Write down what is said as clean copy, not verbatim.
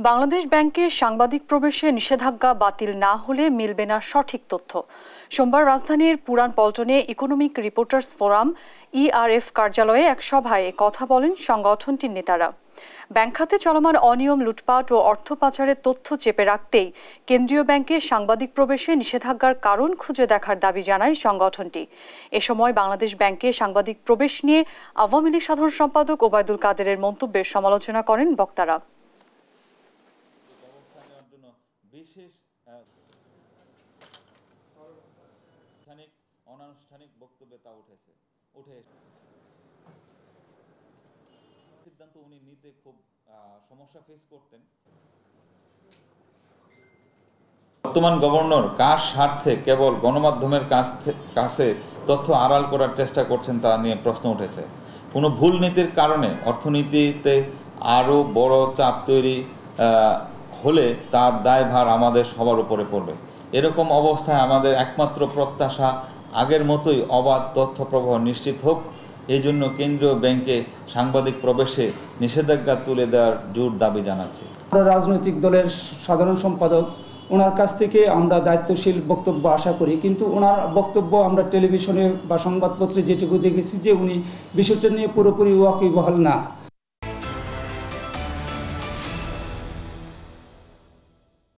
বাংলাদেশ ব্যাংকে সাংবাদিক প্রবেশে নিষেধাজ্ঞা বাতিল না হলে মিলবে না সঠিক তথ্য। সোমবার রাজধানীর পুরান পল্টনে ইকোনমিক রিপোর্টার্স ফোরাম ইআরএফ কার্যালয়ে এক সভায় কথা বলেন সংগঠনটির নেতারা। ব্যাংক খাতে চলমান অনিয়ম, লুটপাট ও অর্থ পাচারের তথ্য চেপে রাখতেই কেন্দ্রীয় ব্যাংকে সাংবাদিক প্রবেশে নিষেধাজ্ঞার কারণ খুঁজে দেখার দাবি জানায় সংগঠনটি। এ সময় বাংলাদেশ ব্যাংকে সাংবাদিক প্রবেশ নিয়ে আওয়ামী লীগ সাধারণ সম্পাদক ওবায়দুল কাদেরের মন্তব্যের সমালোচনা করেন বক্তারা। অনানুষ্ঠানিক বক্তব্যে তা উঠে সিদ্ধান্ত উনি নিতে খুব সমস্যা ফেস করতেন। বর্তমান গভর্নর কার স্বার্থে কেবল গণমাধ্যমের কাছে তথ্য আড়াল করার চেষ্টা করছেন তা নিয়ে প্রশ্ন উঠেছে। কোনো ভুল নীতির কারণে অর্থনীতিতে আরও বড় চাপ তৈরি হলে তার দায়ভার আমাদের সবার উপরে পড়বে। এরকম অবস্থায় আমাদের একমাত্র প্রত্যাশা আগের মতোই অবাধ তথ্য প্রবাহ নিশ্চিত হোক। এই জন্য কেন্দ্রীয় ব্যাংকে সাংবাদিক প্রবেশে নিষেধাজ্ঞা তুলে দেওয়ার জোর দাবি জানাচ্ছি। রাজনৈতিক দলের সাধারণ সম্পাদক, ওনার কাছ থেকে আমরা দায়িত্বশীল বক্তব্য আশা করি, কিন্তু ওনার বক্তব্য আমরা টেলিভিশনে বা সংবাদপত্রে যেটুকু দেখেছি যে উনি বিষয়টা নিয়ে পুরোপুরি ওয়াকিবহাল না।